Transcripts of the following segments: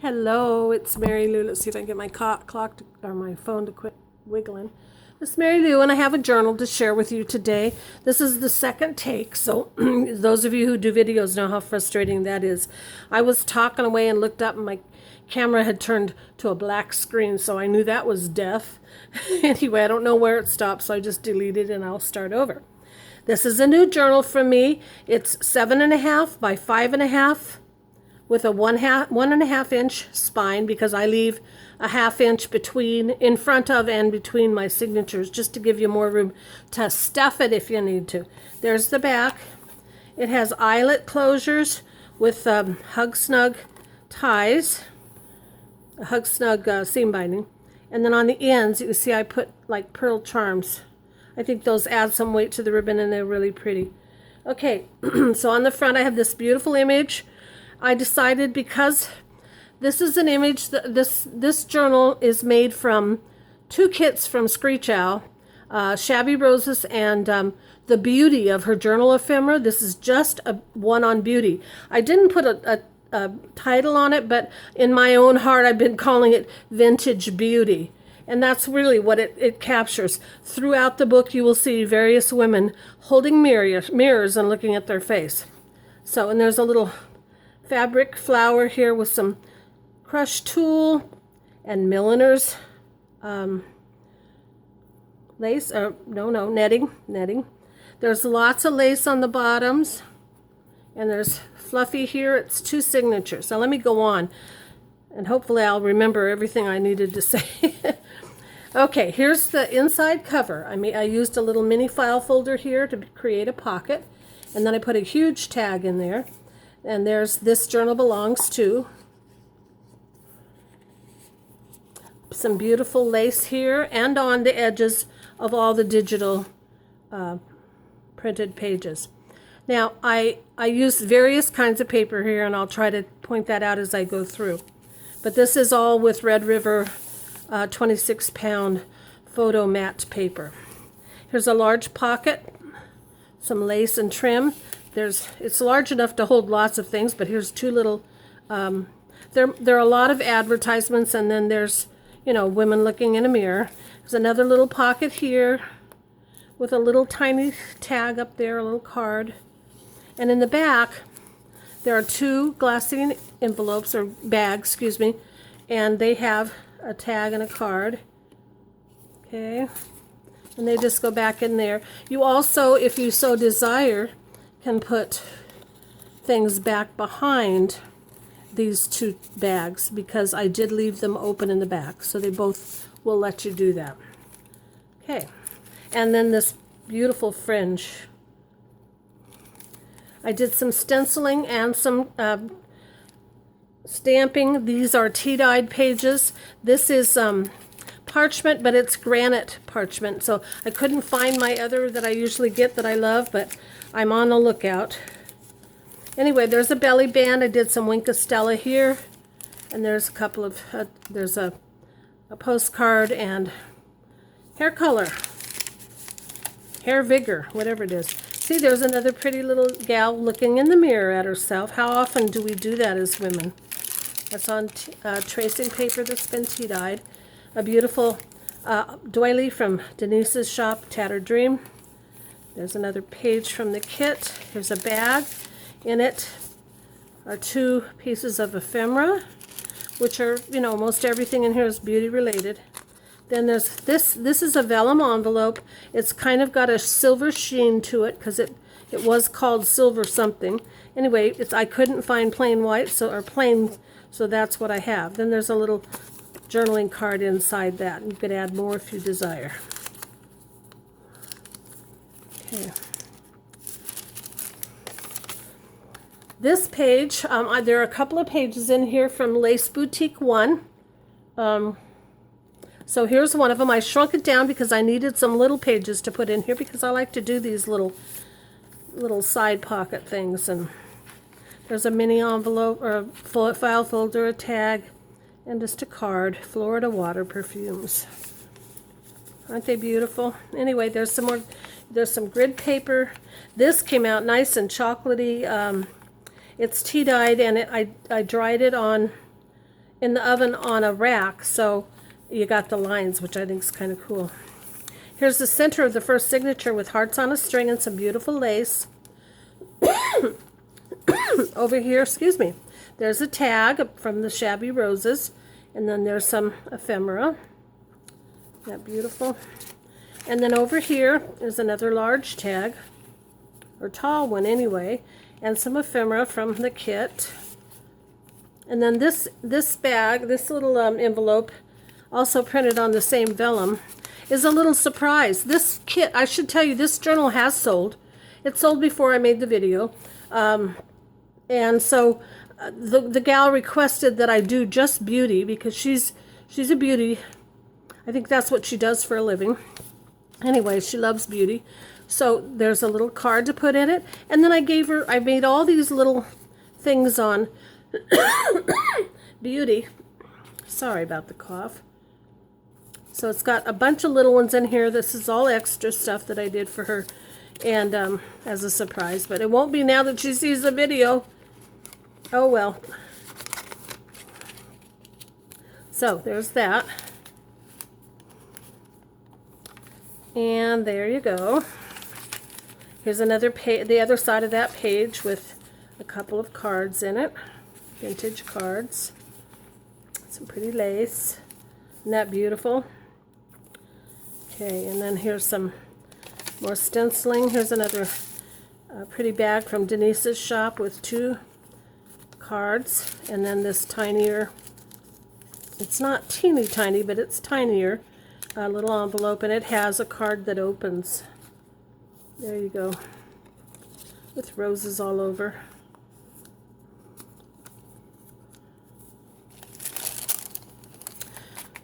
Hello, it's Mary Lou. Let's see if I can get my clock to, or my phone to quit wiggling. It's Mary Lou, and I have a journal to share with you today. This is the second take, so those of you who do videos know how frustrating that is. I was talking away and looked up, and my camera had turned to a black screen, so I knew that was death. Anyway, I don't know where it stopped, so I just deleted and I'll start over. This is a new journal from me. It's 7.5 by 5.5. with a 1.5 inch spine, because I leave a 1/2 inch in front of and between my signatures, just to give you more room to stuff it if you need to. There's the back. It has eyelet closures with hug snug ties, hug snug seam binding, and then on the ends you can see I put like pearl charms. I think those add some weight to the ribbon and they're really pretty. Okay, so on the front I have this beautiful image. I decided, because this is an image, that this journal is made from 2 kits from Screech Owl, Shabby Roses and the Beauty of her journal ephemera. This is just one on beauty. I didn't put a title on it, but in my own heart I've been calling it Vintage Beauty. And that's really what it captures. Throughout the book you will see various women holding mirrors and looking at their face. So, and there's a little fabric flower here with some crushed tulle and milliner's lace, netting. There's lots of lace on the bottoms, and there's fluffy here. It's 2 signatures. Now let me go on, and hopefully I'll remember everything I needed to say. Okay, here's the inside cover. I used a little mini file folder here to create a pocket, and then I put a huge tag in there. And there's This Journal Belongs To. Some beautiful lace here and on the edges of all the digital printed pages. Now, I use various kinds of paper here, and I'll try to point that out as I go through. But this is all with Red River 26-pound photo matte paper. Here's a large pocket, some lace and trim. It's large enough to hold lots of things, but here's 2 little, there are a lot of advertisements, and then there's, women looking in a mirror. There's another little pocket here with a little tiny tag up there, a little card. And in the back, there are 2 glassine envelopes, or bags, excuse me, and they have a tag and a card. Okay, and they just go back in there. You also, if you so desire, can put things back behind these 2 bags, because I did leave them open in the back, so they both will let you do that. Okay, and then this beautiful fringe. I did some stenciling and some stamping. These are tea-dyed pages. This is parchment, but it's granite parchment, so I couldn't find my other that I usually get that I love, but I'm on the lookout. Anyway, there's a belly band. I did some Wink of Stella here, and there's a couple of there's a postcard and hair color, hair vigor, whatever it is. See, there's another pretty little gal looking in the mirror at herself. How often do we do that as women? That's on tracing paper that's been tea-dyed. A beautiful doily from Denise's shop, Tattered Dream. There's another page from the kit. Here's a bag. In it are 2 pieces of ephemera, which are, most everything in here is beauty related. Then there's this. This is a vellum envelope. It's kind of got a silver sheen to it, because it was called silver something. Anyway, I couldn't find plain white, so that's what I have. Then there's a little journaling card inside that. You could add more if you desire. Okay. This page, there are a couple of pages in here from Lace Boutique 1. So here's one of them. I shrunk it down because I needed some little pages to put in here, because I like to do these little side pocket things. And there's a mini envelope, or a file folder, a tag, and just a card. Florida Water Perfumes. Aren't they beautiful? Anyway, there's some more. There's some grid paper. This came out nice and chocolatey. It's tea-dyed, and I dried it on in the oven on a rack, so you got the lines, which I think is kind of cool. Here's the center of the first signature with hearts on a string and some beautiful lace. Over here, excuse me, there's a tag from the Shabby Roses, and then there's some ephemera. Isn't that beautiful? And then over here is another large tag, or tall one anyway, and some ephemera from the kit. And then this bag, this little envelope, also printed on the same vellum, is a little surprise. This kit, I should tell you, this journal has sold. It sold before I made the video. And so the gal requested that I do just beauty, because she's a beauty. I think that's what she does for a living. Anyway, she loves beauty. So there's a little card to put in it. And then I made all these little things on beauty. Sorry about the cough. So it's got a bunch of little ones in here. This is all extra stuff that I did for her, and as a surprise. But it won't be now that she sees the video. Oh well. So there's that. And there you go. Here's another page, the other side of that page, with a couple of cards in it. Vintage cards. Some pretty lace. Isn't that beautiful? Okay, and then here's some more stenciling. Here's another pretty bag from Denise's shop with 2 cards. And then this tinier, it's not teeny tiny, but it's tinier, little envelope, and it has a card that opens. There you go, with roses all over.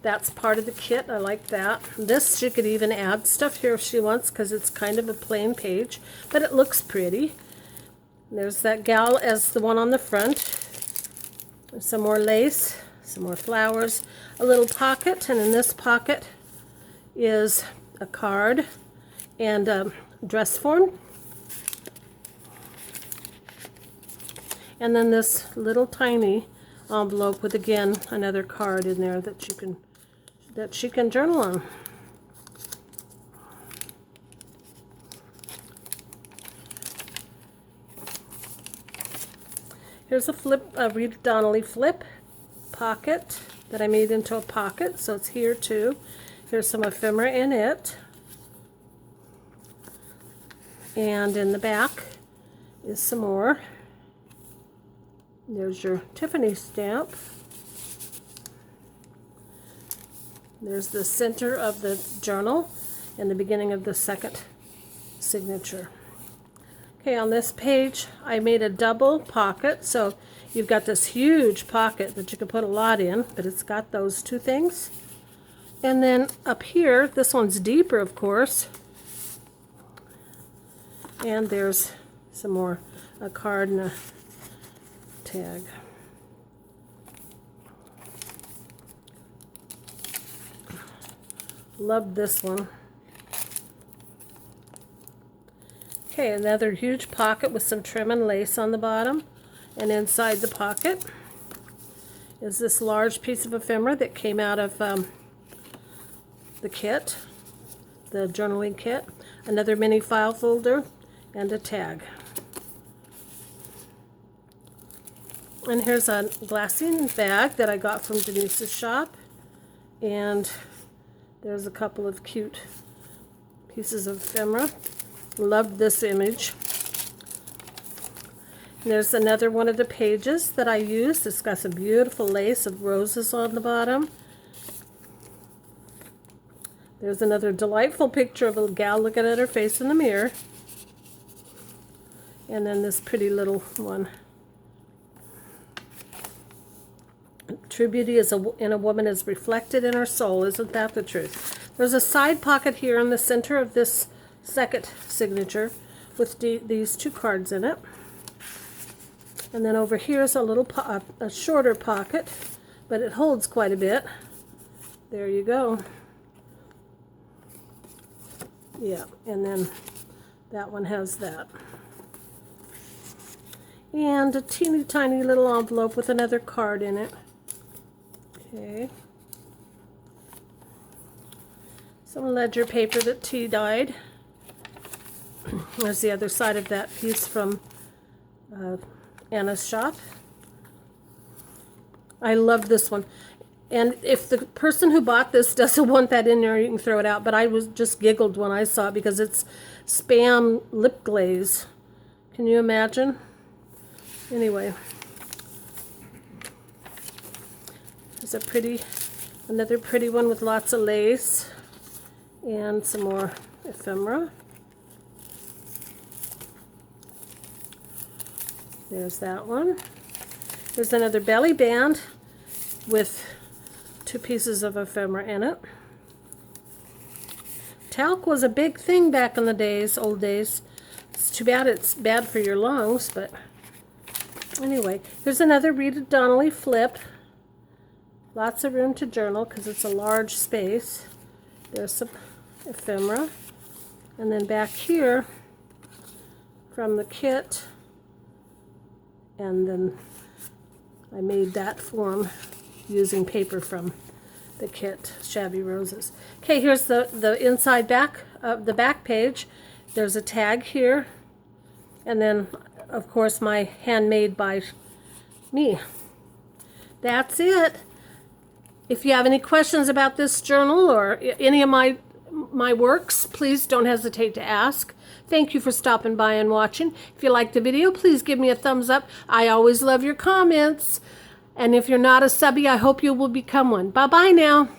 That's part of the kit. I like that. This, she could even add stuff here if she wants, because it's kind of a plain page, but it looks pretty. There's that gal as the one on the front. There's some more lace, some more flowers, a little pocket, and in this pocket is a card and dress form. And then this little tiny envelope with, again, another card in there that she can journal on. Here's a Rita Donnelly flip pocket that I made into a pocket, so it's here too. Here's some ephemera in it. And in the back is some more. There's your Tiffany stamp. There's the center of the journal and the beginning of the second signature. Okay, on this page I made a double pocket, so you've got this huge pocket that you can put a lot in, but it's got those 2 things. And then up here, this one's deeper, of course, and there's some more, a card and a tag. Love this one. Okay, another huge pocket with some trim and lace on the bottom. And inside the pocket is this large piece of ephemera that came out of the kit, the journaling kit. Another mini file folder and a tag. And here's a glassine bag that I got from Denise's shop. And there's a couple of cute pieces of ephemera. Loved this image. And there's another one of the pages that I used. It's got some beautiful lace of roses on the bottom. There's another delightful picture of a gal looking at her face in the mirror. And then this pretty little one. True beauty in a woman is reflected in her soul. Isn't that the truth? There's a side pocket here in the center of this second signature with these 2 cards in it. And then over here is a little a shorter pocket, but it holds quite a bit. There you go. Yeah, and then that one has that. And a teeny tiny little envelope with another card in it. Okay. Some ledger paper that T dyed. There's the other side of that piece from Anna's shop. I love this one. And if the person who bought this doesn't want that in there, you can throw it out. But I was just giggled when I saw it because it's Spam lip glaze. Can you imagine? Anyway. There's another pretty one with lots of lace. And some more ephemera. There's that one. There's another belly band with 2 pieces of ephemera in it. Talc was a big thing back in the old days. It's too bad it's bad for your lungs, but anyway. There's another Rita Donnelly flip. Lots of room to journal because it's a large space. There's some ephemera. And then back here from the kit, and then I made that form using paper from the kit, Shabby Roses. Okay, here's the inside back of the back page. There's a tag here, and then of course my handmade by me. That's it. If you have any questions about this journal or any of my works, please don't hesitate to ask. Thank you for stopping by and watching. If you liked the video, please give me a thumbs up. I always love your comments. And if you're not a subby, I hope you will become one. Bye-bye now.